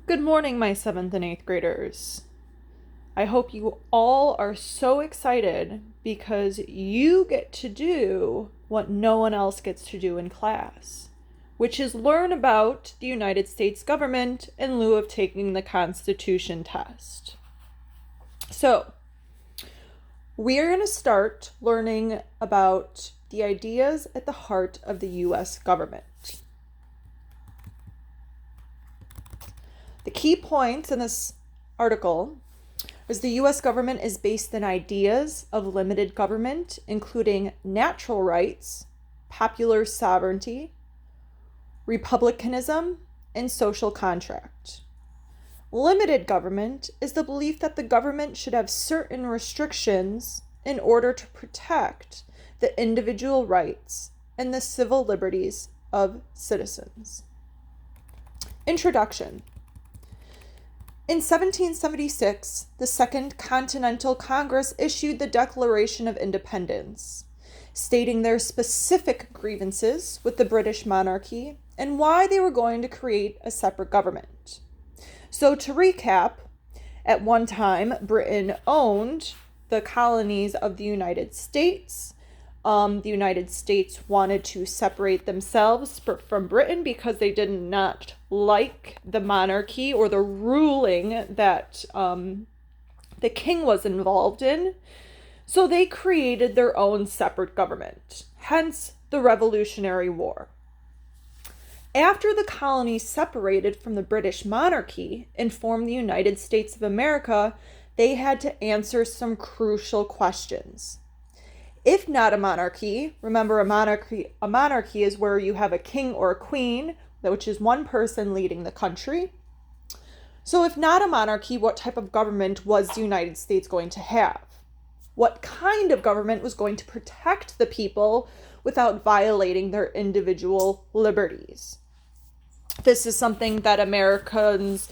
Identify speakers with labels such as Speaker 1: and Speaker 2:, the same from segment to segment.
Speaker 1: Good morning, my 7th and 8th graders. I hope you all are so excited because you get to do what no one else gets to do in class, which is learn about the United States government in lieu of taking the Constitution test. So, we are going to start learning about the ideas at the heart of the U.S. government. The key points in this article is the U.S. government is based in ideas of limited government, including natural rights, popular sovereignty, republicanism, and social contract. Limited government is the belief that the government should have certain restrictions in order to protect the individual rights and the civil liberties of citizens. Introduction. In 1776, the Second Continental Congress issued the Declaration of Independence, stating their specific grievances with the British monarchy and why they were going to create a separate government. So to recap, at one time, Britain owned the colonies of the United States. The United States wanted to separate themselves from Britain because they did not like the monarchy or the ruling that the king was involved in. So they created their own separate government, hence the Revolutionary War. After the colonies separated from the British monarchy and formed the United States of America, they had to answer some crucial questions. If not a monarchy, remember a monarchy is where you have a king or a queen, which is one person leading the country. So if not a monarchy, what type of government was the United States going to have? What kind of government was going to protect the people without violating their individual liberties? This is something that Americans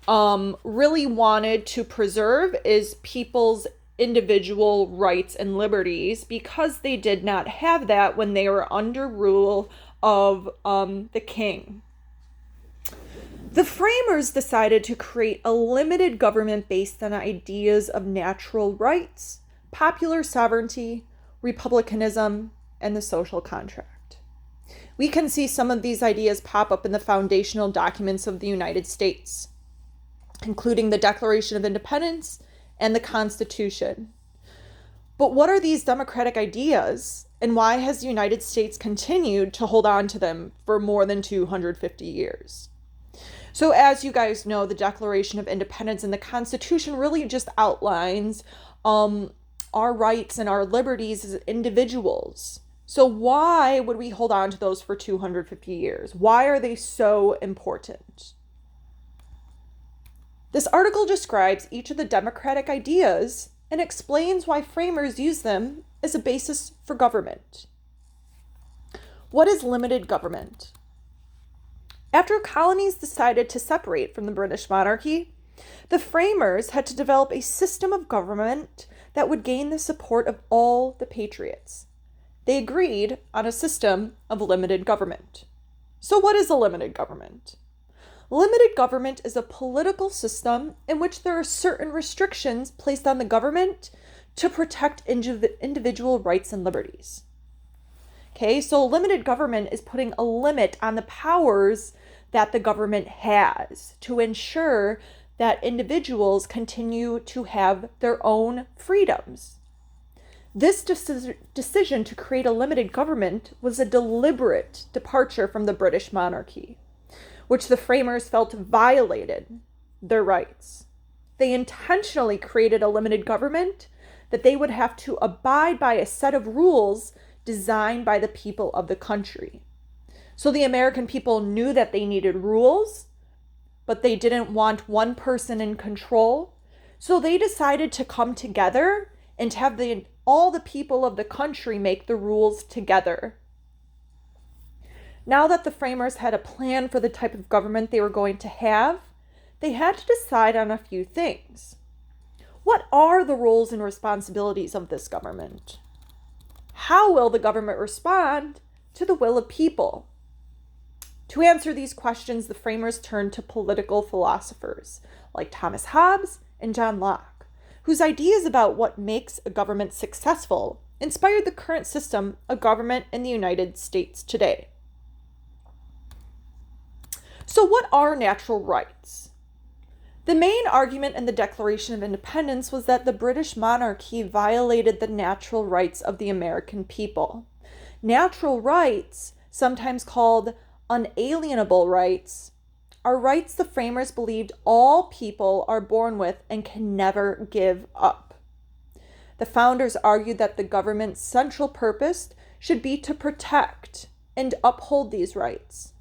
Speaker 1: really wanted to preserve, is people's individual rights and liberties, because they did not have that when they were under rule of the king. The framers decided to create a limited government based on ideas of natural rights, popular sovereignty, republicanism, and the social contract. We can see some of these ideas pop up in the foundational documents of the United States, including the Declaration of Independence and the Constitution. But what are these democratic ideas, and why has the United States continued to hold on to them for more than 250 years? So as you guys know, the Declaration of Independence and the Constitution really just outlines our rights and our liberties as individuals. So why would we hold on to those for 250 years? Why are they so important? This article describes each of the democratic ideas and explains why framers use them as a basis for government. What is limited government? After colonies decided to separate from the British monarchy, the framers had to develop a system of government that would gain the support of all the patriots. They agreed on a system of limited government. So what is a limited government? Limited government is a political system in which there are certain restrictions placed on the government to protect individual rights and liberties. Okay, so limited government is putting a limit on the powers that the government has to ensure that individuals continue to have their own freedoms. This decision to create a limited government was a deliberate departure from the British monarchy, which the framers felt violated their rights. They intentionally created a limited government that they would have to abide by a set of rules designed by the people of the country. So the American people knew that they needed rules, but they didn't want one person in control. So they decided to come together and have all the people of the country make the rules together. Now that the framers had a plan for the type of government they were going to have, they had to decide on a few things. What are the roles and responsibilities of this government? How will the government respond to the will of people? To answer these questions, the framers turned to political philosophers like Thomas Hobbes and John Locke, whose ideas about what makes a government successful inspired the current system of government in the United States today. So, what are natural rights? The main argument in the Declaration of Independence was that the British monarchy violated the natural rights of the American people. Natural rights, sometimes called unalienable rights, are rights the framers believed all people are born with and can never give up. The founders argued that the government's central purpose should be to protect and uphold these rights.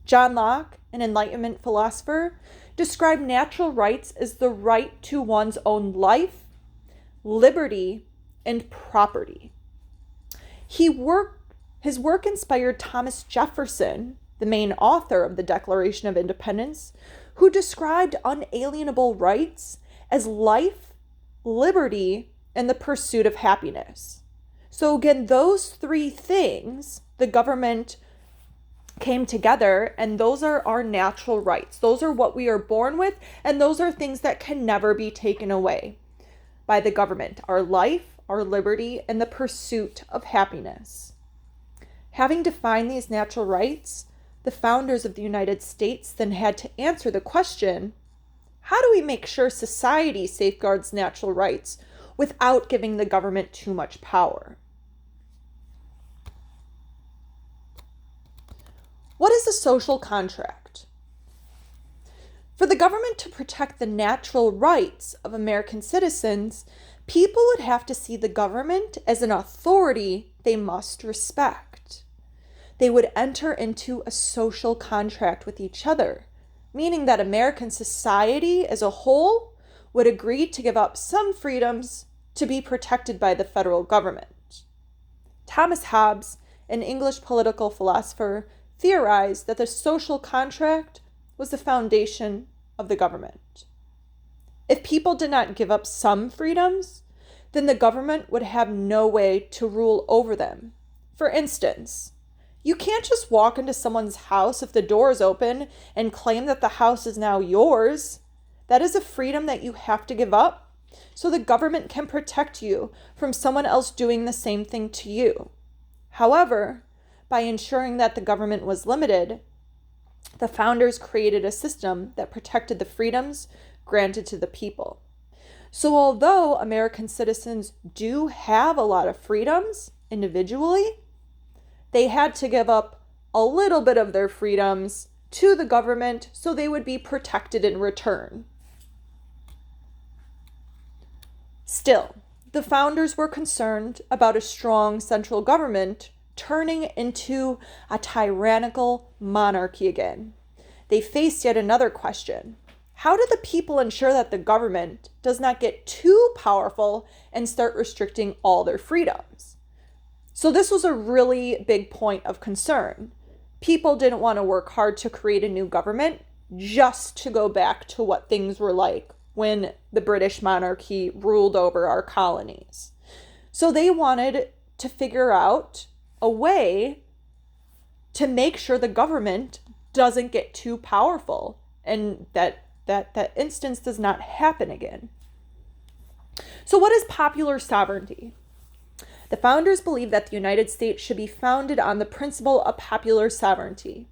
Speaker 1: John Locke, an Enlightenment philosopher, described natural rights as the right to one's own life, liberty, and property. His work inspired Thomas Jefferson, the main author of the Declaration of Independence, who described unalienable rights as life, liberty, and the pursuit of happiness. So again, those three things, the government came together, and those are our natural rights. Those are what we are born with, and those are things that can never be taken away by the government. Our life, our liberty, and the pursuit of happiness. Having defined these natural rights, the founders of the United States then had to answer the question, how do we make sure society safeguards natural rights without giving the government too much power? What is a social contract? For the government to protect the natural rights of American citizens, people would have to see the government as an authority they must respect. They would enter into a social contract with each other, meaning that American society as a whole would agree to give up some freedoms to be protected by the federal government. Thomas Hobbes, an English political philosopher, theorized that the social contract was the foundation of the government. If people did not give up some freedoms, then the government would have no way to rule over them. For instance, you can't just walk into someone's house if the door is open and claim that the house is now yours. That is a freedom that you have to give up so the government can protect you from someone else doing the same thing to you. However, by ensuring that the government was limited, the founders created a system that protected the freedoms granted to the people. So although American citizens do have a lot of freedoms individually, they had to give up a little bit of their freedoms to the government so they would be protected in return. Still, the founders were concerned about a strong central government turning into a tyrannical monarchy again. They faced yet another question. How do the people ensure that the government does not get too powerful and start restricting all their freedoms? So this was a really big point of concern. People didn't want to work hard to create a new government just to go back to what things were like when the British monarchy ruled over our colonies. So they wanted to figure out a way to make sure the government doesn't get too powerful and that instance does not happen again. So what is popular sovereignty? The founders believed that the United States should be founded on the principle of popular sovereignty.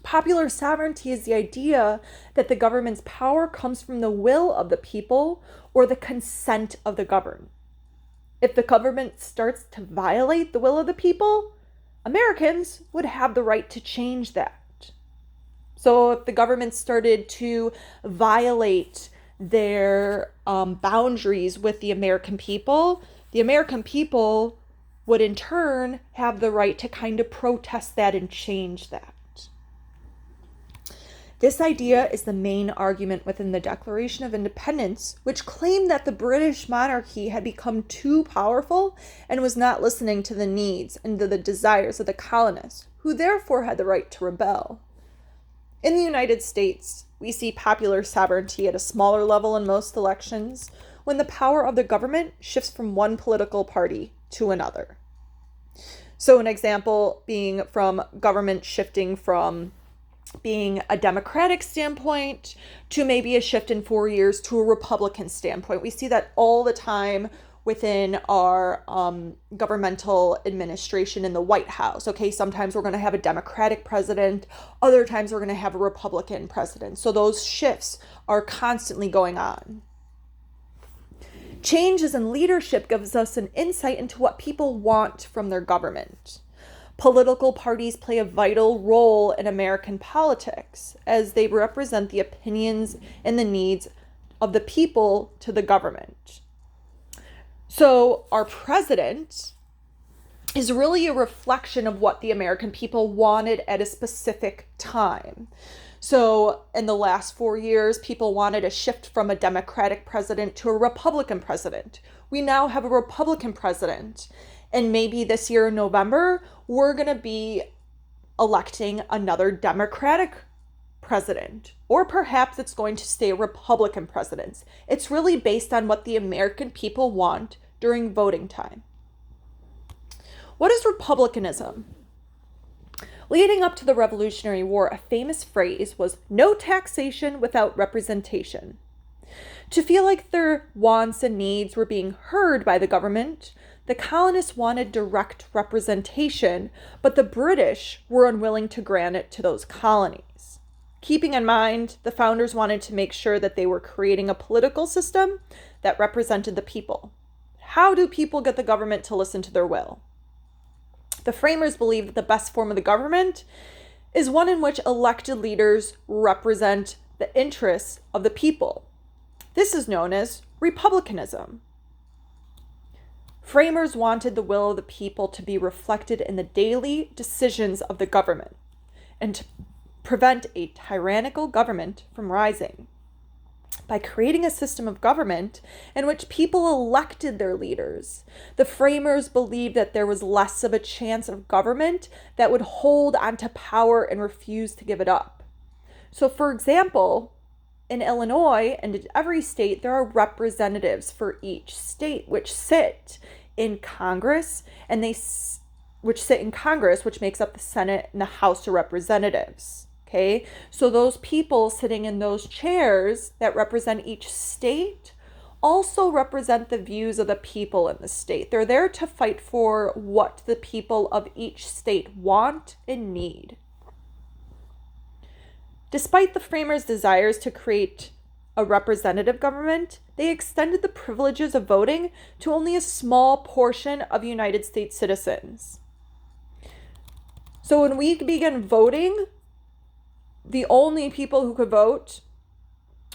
Speaker 1: Popular sovereignty is the idea that the government's power comes from the will of the people or the consent of the governed. If the government starts to violate the will of the people, Americans would have the right to change that. So if the government started to violate their boundaries with the American people would in turn have the right to kind of protest that and change that. This idea is the main argument within the Declaration of Independence, which claimed that the British monarchy had become too powerful and was not listening to the needs and to the desires of the colonists, who therefore had the right to rebel. In the United States, we see popular sovereignty at a smaller level in most elections, when the power of the government shifts from one political party to another. So an example being from government shifting from being a Democratic standpoint to maybe a shift in 4 years to a Republican standpoint. We see that all the time within our governmental administration in the White House. Okay, sometimes we're going to have a Democratic president, other times we're going to have a Republican president. So those shifts are constantly going on. Changes in leadership gives us an insight into what people want from their government. Political parties play a vital role in American politics as they represent the opinions and the needs of the people to the government. So our president is really a reflection of what the American people wanted at a specific time. So in the last 4 years, people wanted a shift from a Democratic president to a Republican president. We now have a Republican president. And maybe this year in November, we're going to be electing another Democratic president. Or perhaps it's going to stay a Republican president. It's really based on what the American people want during voting time. What is republicanism? Leading up to the Revolutionary War, a famous phrase was "no taxation without representation." To feel like their wants and needs were being heard by the government, the colonists wanted direct representation, but the British were unwilling to grant it to those colonies. Keeping in mind, the founders wanted to make sure that they were creating a political system that represented the people. How do people get the government to listen to their will? The framers believed that the best form of the government is one in which elected leaders represent the interests of the people. This is known as republicanism. Framers wanted the will of the people to be reflected in the daily decisions of the government and to prevent a tyrannical government from rising. By creating a system of government in which people elected their leaders, the framers believed that there was less of a chance of government that would hold onto power and refuse to give it up. So, for example, in Illinois and in every state, there are representatives for each state which sit in Congress, which makes up the Senate and the House of Representatives. Okay, so those people sitting in those chairs that represent each state also represent the views of the people in the state. They're there to fight for what the people of each state want and need. Despite the framers' desires to create a representative government, they extended the privileges of voting to only a small portion of United States citizens. So when we began voting, the only people who could vote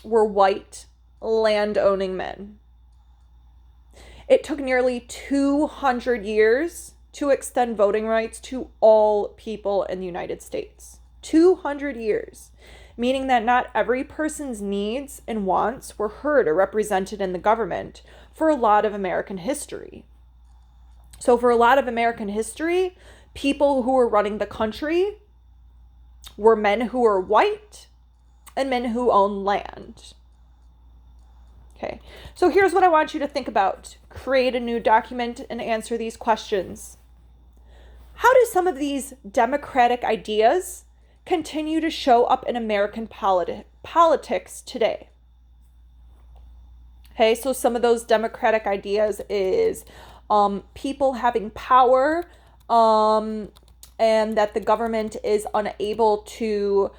Speaker 1: were white, land-owning men. It took nearly 200 years to extend voting rights to all people in the United States. 200 years, meaning that not every person's needs and wants were heard or represented in the government for a lot of American history. So for a lot of American history, people who were running the country were men who were white and men who owned land. Okay, so here's what I want you to think about. Create a new document and answer these questions. How do some of these democratic ideas continue to show up in American politics today? Okay, so some of those democratic ideas is people having power, and that the government is unable to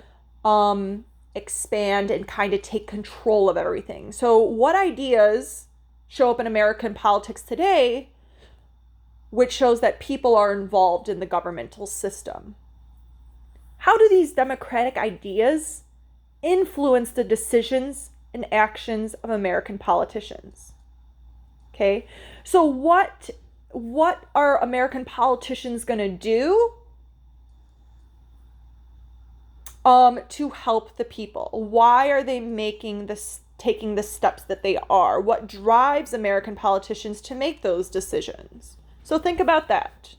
Speaker 1: expand and kind of take control of everything. So what ideas show up in American politics today, which shows that people are involved in the governmental system? How do these democratic ideas influence the decisions and actions of American politicians? Okay, so what are American politicians going to do to help the people? Why are they taking the steps that they are? What drives American politicians to make those decisions? So think about that.